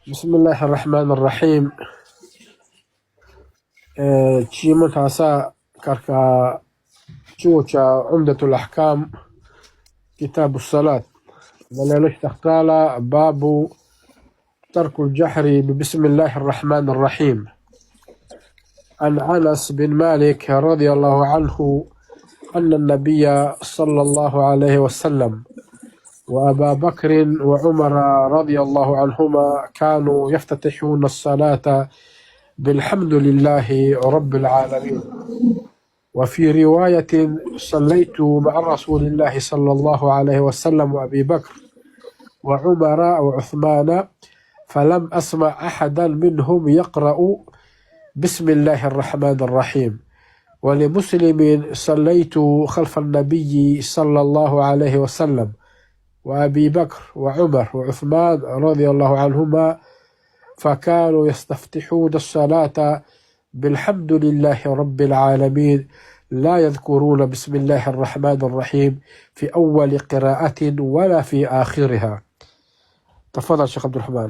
بسم الله الرحمن الرحيم. تشيمون هاسا كاركا تشوشا عمدة الأحكام كتاب الصلاة ملالش تختالا باب ترك الجحر ببسم الله الرحمن الرحيم. عن أنس بن مالك رضي الله عنه أن النبي صلى الله عليه وسلم وأبا بكر وعمر رضي الله عنهما كانوا يفتتحون الصلاة بالحمد لله رب العالمين. وفي رواية صليت مع رسول الله صلى الله عليه وسلم وأبي بكر وعمر وعثمان فلم أسمع أحدا منهم يقرأ بسم الله الرحمن الرحيم. ولمسلم صليت خلف النبي صلى الله عليه وسلم وأبي بكر وعمر وعثمان رضي الله عنهما فكانوا يستفتحون الصلاة بالحمد لله رب العالمين لا يذكرون بسم الله الرحمن الرحيم في أول قراءة ولا في آخرها. تفضل شيخ عبد الرحمن.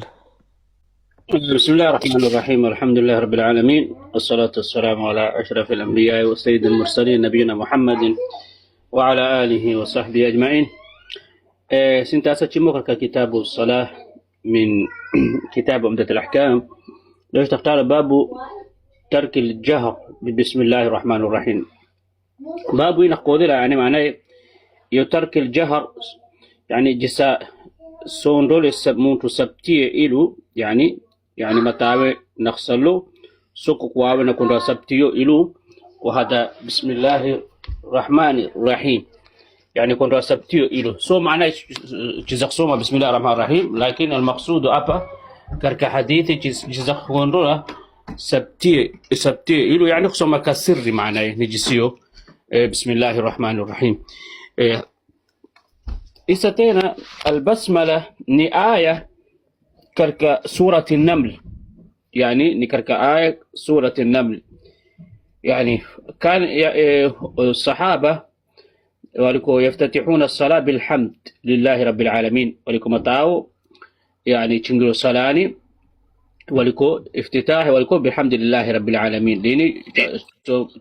بسم الله الرحمن الرحيم. الحمد لله رب العالمين والصلاة والسلام على أشرف الأنبياء وسيد المرسلين نبينا محمد وعلى آله وصحبه أجمعين. سنتاسة شموكا كتاب الصلاة من كتاب عمدة الأحكام. لو تختار باب ترك الجهر بسم الله الرحمن الرحيم. باب نقول يعني معناه يترك الجهر يعني جساء سوندول السبمونت سبتي إلو يعني متاوي نخسلو سوكو واو نكون سبتيو إلو وهذا بسم الله الرحمن الرحيم يعني كنت سبتيو إلو سو معناه جزاق سوما بسم الله الرحمن الرحيم، لكن المقصود أبا كرك حديث جزاق كونرولا سبتي إلو يعني خصوما كسر معناه نجسيو بسم الله الرحمن الرحيم. إستينا البسملة نآية كرك سورة النمل، يعني نكرك آية سورة النمل. يعني كان الصحابة ولكو يفتتحون الصلاة بالحمد لله رب العالمين، ولكو متاو يعني تشنجلو صلاني ولكو افتتاح ولكو بالحمد لله رب العالمين ليني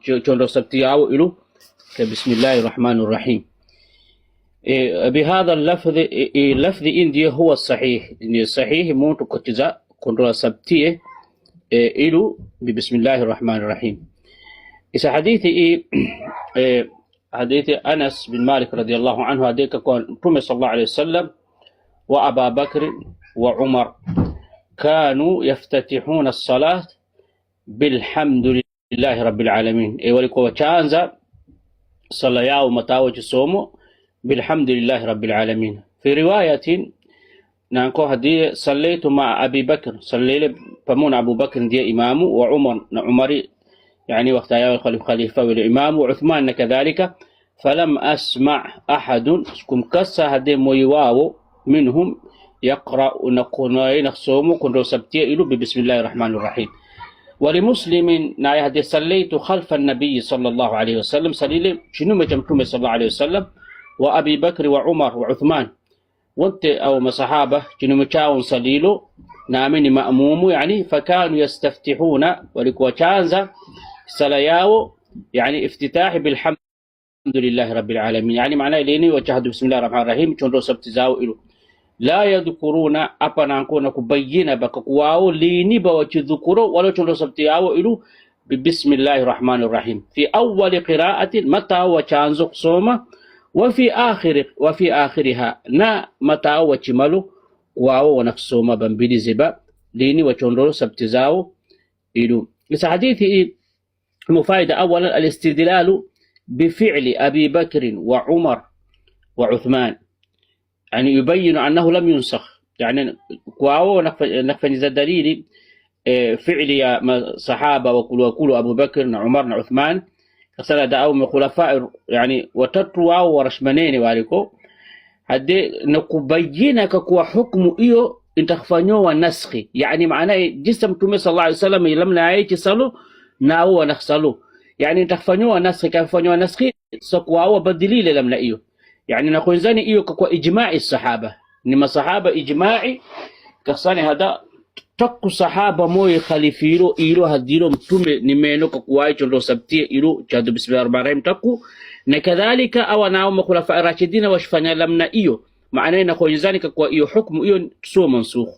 تشنجلو سبتياو إلو بسم الله الرحمن الرحيم. بهذا اللفظ لفظ إندي هو الصحيح، إن الصحيح موتو كتزا كنترا سبتيه إلو بسم الله الرحمن الرحيم. إذا حديثي حديث أنس بن مالك رضي الله عنه هذيك كان تومي صلى الله عليه وسلم وأبا بكر وعمر كانوا يفتتحون الصلاة بالحمد لله رب العالمين. ولكو تشانزا صلى ياو متاوج سومو بالحمد لله رب العالمين. في رواية نانكو هدي صليت مع أبي بكر صليت فمون أبو بكر دي إمامه وعمر عمري يعني وقت يا الخليفة والإمام وعثمان كذلك فلم أسمع أحد كم كسا هدي مويواو منهم يقرأ نقناي نخصومو كنرو سبتي إلو بسم الله الرحمن الرحيم. ولمسلم ناي هدي صليت خلف النبي صلى الله عليه وسلم صليلي شنو مجمتومي صلى الله عليه وسلم وأبي بكر وعمر وعثمان وانت أو مصحابة شنو متاون صليلو نامني مأموم يعني فكانوا يستفتحون ولكو تشانزا سلاياو يعني افتتاح بالحمد لله رب العالمين، يعني معناه ليني وجهد بسم الله الرحمن الرحيم شنو سبتزاو إلو لا يذكرون أبنا نكون كبينا بكواو ليني بوجذكرو ولا شنو سبتياو إلو بسم الله الرحمن الرحيم في أول قراءة متى وشانزق صومة وفي آخرها نا متى وشمالو واو ونفسوما بنبيدي زبا ليني وشنو سبتزاو إلو. بس حديثي المفايدة أولا الاستدلال بفعل أبي بكر وعمر وعثمان، يعني يبين أنه لم ينسخ، يعني كواو نكفني دليل فعل يا صحابة وكل أبو بكر وعمر وعثمان كسلا دعوا من خلفاء يعني وتطروا ورشمنين واريكو هدي نكبينك كوا حكم إيو انت خفانيو ونسخي، يعني معناه جسم تومي صلى الله عليه وسلم لم نعيش صلو ناو ونخسلو، يعني انت خفانيو ونسخي كفانيو ونسخي سكواو بدليل لم نعيو، يعني نقول زاني إيو كوا إجماع الصحابة، نما صحابة إجماعي كساني هذا takku sahaba moye khalifiro ilo hadiro mtume nimeno kwa kuwaicho ndo sabtie ilo chadu bismillahirrahmanirrahim takku na kadhalika awa nao makhulafa rashidina washfanya lamna iyo maana inakuonyezani kwa hiyo hukumu hiyo sio mansukh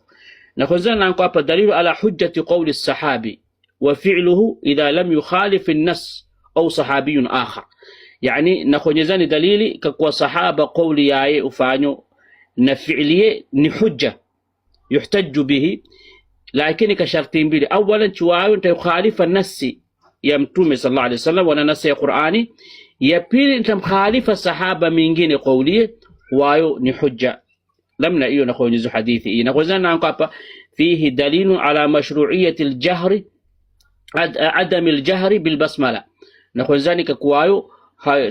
na kwanza kwa hapa dalilu ala hujjati qawli as-sahabi wa fi'luhu idha lam yukhalif an-nas au sahabiyun akhar yani nakuonyezani dalili kwa sahaba qawli yaye ufanyo na fi'liye ni hujja yuhtajju bihi lakini kasharti mbili awalan chuayo ntakhalifa an-nas ya mtume sallallahu alayhi wasallam wana nas ya Qur'ani ya pili ntamkhalifa sahaba mingine qawliye wayo ni hujja lamna iyo nakuonyesha hadithi hii na kwanza hapa fihi dalilun ala mashru'iyyati al-jahr adam al-jahr bil basmala na kwanza kwayo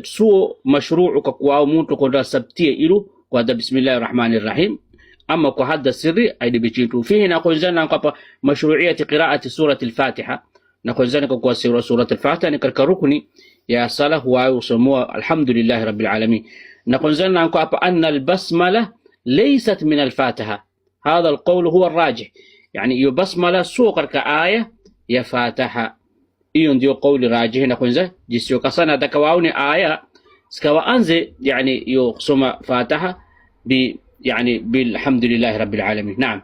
suo mashru'u kwayo mtu konda sabtie ilo kwa bismillahir rahmanir rahim ama kwa hadda sirri aidi bichitu fihi na kwanza hapa mashru'iyyati qira'ati surati al-fatiha na kwanza kwa surati al-fatiha ni katika rukni ya sala huwa usomwa alhamdulillah rabbil alamin نقول لكم أن البسملة ليست من الفاتحة هذا القول هو الراجح يعني يبسملة سوق كآية يا فاتحة إيون ديو قول راجح نقول جسيو كسانا دكواوني آية سكوا أنزل يعني يقسم فاتحة يعني بالحمد لله رب العالمين نعم